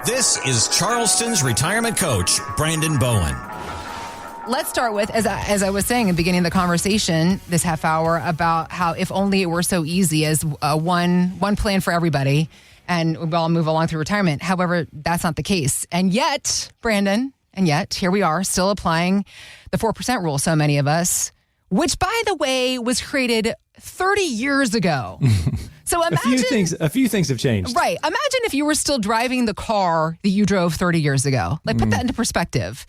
This is Charleston's retirement coach, Brandon Bowen. Let's start with, as I was saying at the beginning of the conversation this half hour, about how if only it were so easy as one plan for everybody and we'll all move along through retirement. However, that's not the case. And yet, Brandon, here we are still applying the 4% rule, so many of us, which, by the way, was created 30 years ago. So imagine a few things have changed. Right. Imagine if you were still driving the car that you drove 30 years ago. Like, put that into perspective.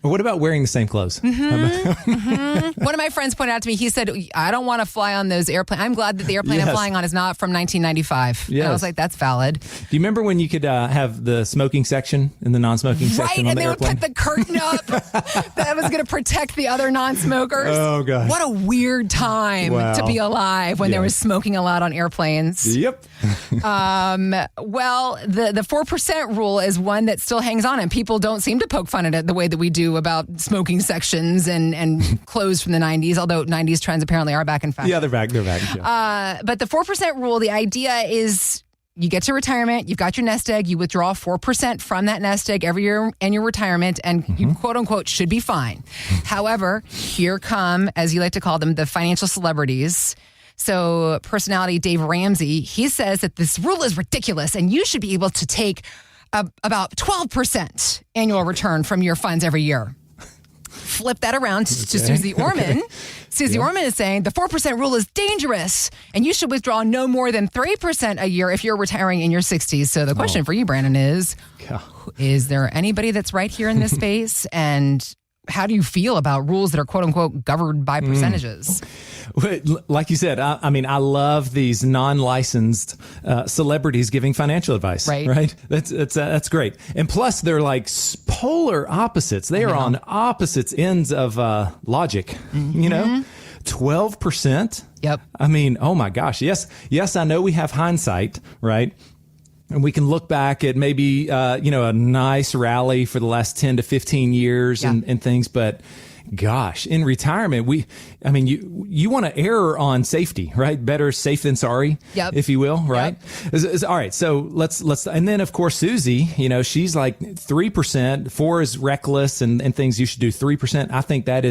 Or what about wearing the same clothes? Mm-hmm. One of my friends pointed out to me, he said, I don't want to fly on those airplanes. I'm glad that the airplane I'm flying on is not from 1995. Yes. And I was like, that's valid. Do you remember when you could have the smoking section and the non-smoking section on the airplane? Right, and they would put the curtain up that was going to protect the other non-smokers. Oh, gosh. What a weird time to be alive when there was smoking allowed on airplanes. Yep. Well, the 4% rule is one that still hangs on, and people don't seem to poke fun at it the way that we do about smoking sections and clothes from the 90s, although 90s trends apparently are back in fashion. Yeah, they're back. Yeah. But the 4% rule, the idea is you get to retirement, you've got your nest egg, you withdraw 4% from that nest egg every year in your retirement, and you, quote unquote, should be fine. However, here come, as you like to call them, the financial celebrities. So personality Dave Ramsey, he says that this rule is ridiculous and you should be able to take about 12% annual return from your funds every year. Flip that around to Susie Orman. Susie Orman is saying the 4% rule is dangerous and you should withdraw no more than 3% a year if you're retiring in your 60s. So the question for you, Brandon, is there anybody that's right here in this space? And how do you feel about rules that are, quote unquote, governed by percentages? Like you said, I mean, I love these non-licensed celebrities giving financial advice. Right. That's great. And plus, they're like polar opposites. They are on opposite ends of logic. You know, 12%. Yep. I mean, oh my gosh. Yes. I know we have hindsight, right? And we can look back at maybe, a nice rally for the last 10 to 15 years and things. But gosh, in retirement, you want to err on safety, right? Better safe than sorry, if you will, right? Yep. All right. So let's, and then of course, Susie, she's like 3%, 4 is reckless and things you should do 3%. I think that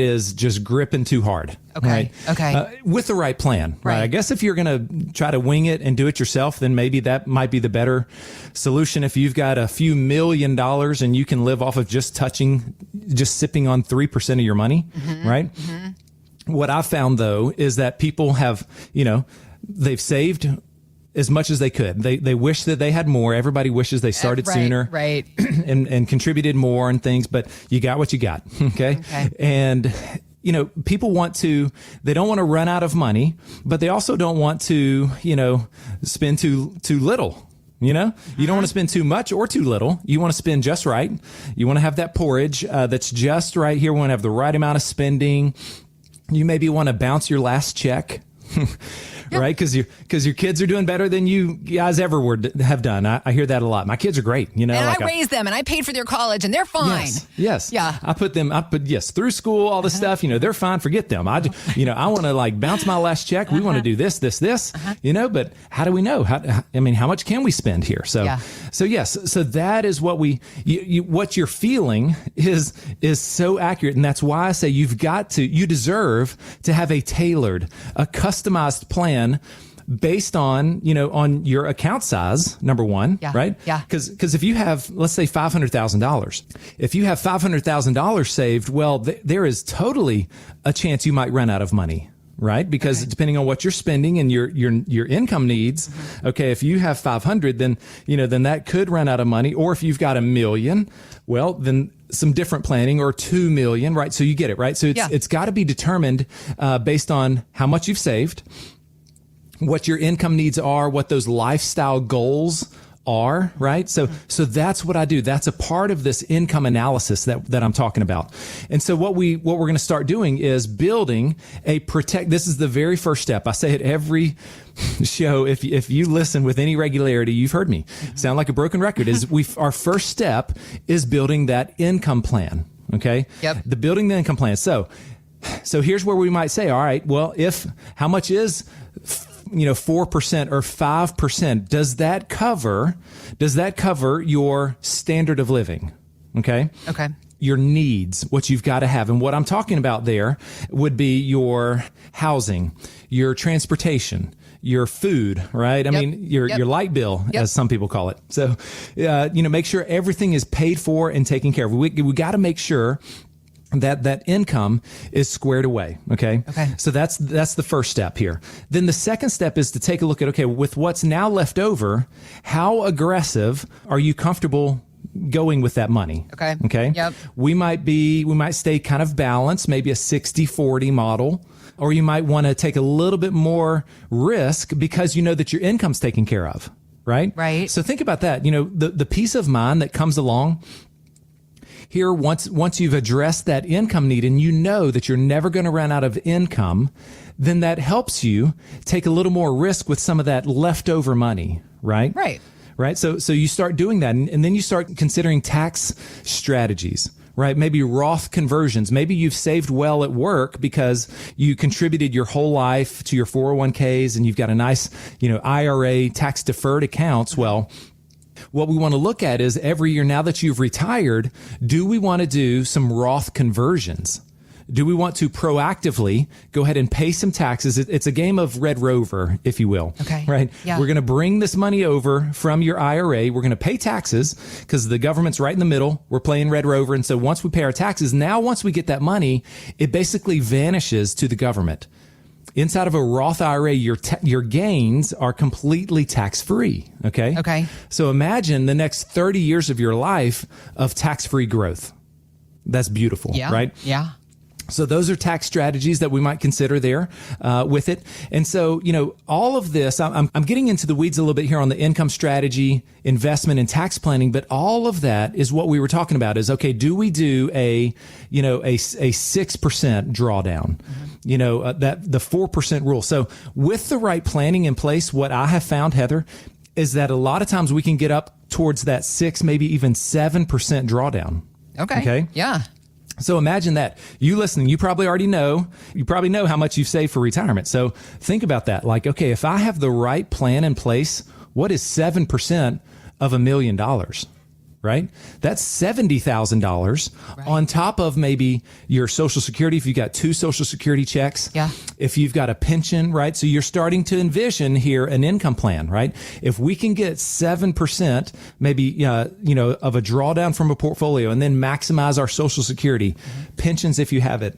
is just gripping too hard. Okay. Right? Okay. With the right plan, right? I guess if you're going to try to wing it and do it yourself, then maybe that might be the better solution. If you've got a few $1 million and you can live off of just sipping on 3% of your money, right? What I found though is that people have, they've saved as much as they could. They wish that they had more. Everybody wishes they started sooner, right? and contributed more and things, but you got what you got. Okay. And people they don't want to run out of money, but they also don't want to, spend too little. You don't want to spend too much or too little. You want to spend just right. You want to have that porridge that's just right here. We want to have the right amount of spending. You maybe want to bounce your last check. Right? Because your kids are doing better than you guys ever have done. I hear that a lot. My kids are great. And I raised them and I paid for their college and they're fine. Yes. Yeah. I put through school, all this stuff, they're fine. Forget them. I want to like bounce my last check. We want to do this, but how do we know? How much can we spend here? So that is what what you're feeling is so accurate. And that's why I say you deserve to have a tailored, a customized plan based on, on your account size, number one, right? Yeah. Because if you have, let's say $500,000, if you have $500,000 saved, well, there is totally a chance you might run out of money. Right? Because depending on what you're spending and your income needs, okay, if you have 500, then that could run out of money. Or if you've got $1 million, well, then some different planning, or 2 million, right? So you get it, right? So it's got to be determined based on how much you've saved, what your income needs are, what those lifestyle goals are, right? So that's what I do. That's a part of this income analysis that I'm talking about. And so what we're going to start doing is building this is the very first step. I say it every show. If you listen with any regularity, you've heard me sound like a broken record. Our first step is building that income plan. Okay. Yep. Building the income plan. So here's where we might say, all right, well, how much is 4% or 5%, does that cover your standard of living? Okay. Okay. Your needs, what you've got to have. And what I'm talking about there would be your housing, your transportation, your food, right? I mean, your light bill, as some people call it. So, make sure everything is paid for and taken care of. We got to make sure that income is squared away. Okay. So that's the first step here. Then the second step is to take a look at, okay, with what's now left over, how aggressive are you comfortable going with that money? Okay. Yep. We might stay kind of balanced, maybe a 60-40 model, or you might want to take a little bit more risk because you know that your income's taken care of, right? Right. So think about that. The peace of mind that comes along here once you've addressed that income need and you know that you're never going to run out of income, then that helps you take a little more risk with some of that leftover money, right? Right. So you start doing that, and then you start considering tax strategies, right? Maybe Roth conversions. Maybe you've saved well at work because you contributed your whole life to your 401ks and you've got a nice, IRA tax deferred accounts. Well, what we want to look at is every year now that you've retired, do we want to do some Roth conversions? Do we want to proactively go ahead and pay some taxes? It's a game of Red Rover, if you will. Okay. Right? Yeah. We're going to bring this money over from your IRA. We're going to pay taxes because the government's right in the middle. We're playing Red Rover. And so once we pay our taxes, now once we get that money, it basically vanishes to the government. Inside of a Roth IRA, your gains are completely tax-free. Okay. So imagine the next 30 years of your life of tax-free growth. That's beautiful, right? Yeah. So those are tax strategies that we might consider there with it. And so, all of this, I'm getting into the weeds a little bit here on the income strategy, investment, and tax planning, but all of that is what we were talking about is, okay, do we do a 6% drawdown? That the 4% rule. So with the right planning in place, what I have found, Heather, is that a lot of times we can get up towards that 6, maybe even 7% drawdown. Okay. Yeah. So imagine that. You listening, you probably know how much you've saved for retirement. So think about that. Like, okay, if I have the right plan in place, what is 7% of $1 million? Right? That's $70,000 on top of maybe your Social Security. If you've got 2 Social Security checks, if you've got a pension, right? So you're starting to envision here an income plan, right? If we can get 7%, maybe, of a drawdown from a portfolio and then maximize our Social Security, pensions, if you have it,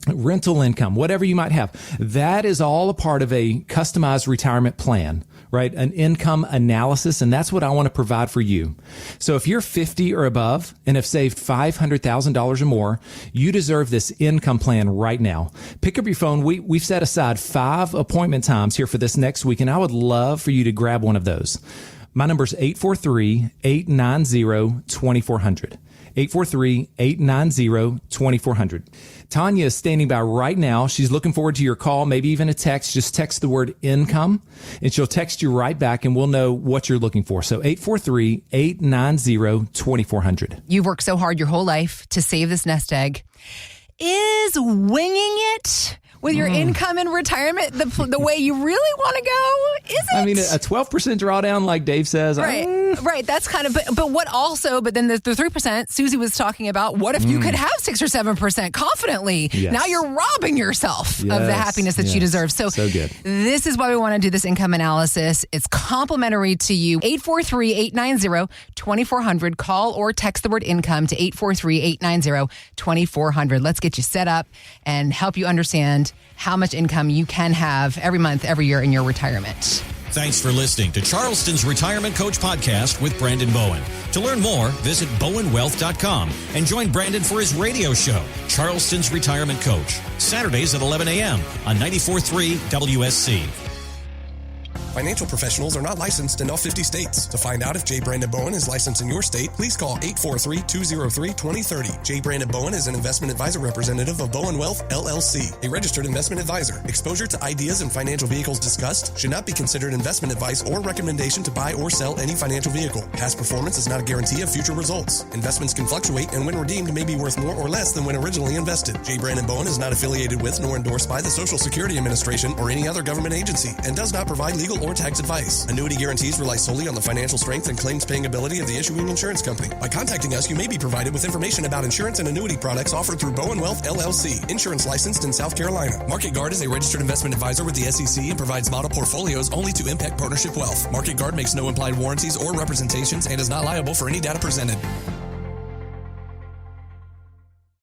rental income, whatever you might have, that is all a part of a customized retirement plan. Right? An income analysis. And that's what I want to provide for you. So if you're 50 or above and have saved $500,000 or more, you deserve this income plan right now. Pick up your phone. We've set aside 5 appointment times here for this next week, and I would love for you to grab one of those. My number is 843-890-2400. 843-890-2400. Tanya is standing by right now. She's looking forward to your call, maybe even a text. Just text the word income and she'll text you right back and we'll know what you're looking for. So 843-890-2400. You've worked so hard your whole life to save this nest egg. Is winging it with your income in retirement the way you really want to go? Is it? I mean, a 12% drawdown, like Dave says. Right. That's kind of, but what also, but then the 3%, Susie was talking about, what if you could have 6 or 7% confidently? Yes. Now you're robbing yourself of the happiness that you deserve. So good. This is why we want to do this income analysis. It's complimentary to you. 843-890-2400. Call or text the word income to 843-890-2400. Let's get you set up and help you understand how much income you can have every month, every year in your retirement. Thanks for listening to Charleston's Retirement Coach Podcast with Brandon Bowen. To learn more, visit bowenwealth.com and join Brandon for his radio show, Charleston's Retirement Coach, Saturdays at 11 a.m. on 94.3 WSC. Financial professionals are not licensed in all 50 states. To find out if J. Brandon Bowen is licensed in your state, please call 843-203-2030. J. Brandon Bowen is an investment advisor representative of Bowen Wealth, LLC, a registered investment advisor. Exposure to ideas and financial vehicles discussed should not be considered investment advice or recommendation to buy or sell any financial vehicle. Past performance is not a guarantee of future results. Investments can fluctuate and when redeemed may be worth more or less than when originally invested. J. Brandon Bowen is not affiliated with nor endorsed by the Social Security Administration or any other government agency and does not provide legal or tax advice. Annuity guarantees rely solely on the financial strength and claims paying ability of the issuing insurance company. By contacting us, you may be provided with information about insurance and annuity products offered through Bowen Wealth, LLC, insurance licensed in South Carolina. Market Guard is a registered investment advisor with the SEC and provides model portfolios only to Impact Partnership Wealth. Market Guard makes no implied warranties or representations and is not liable for any data presented.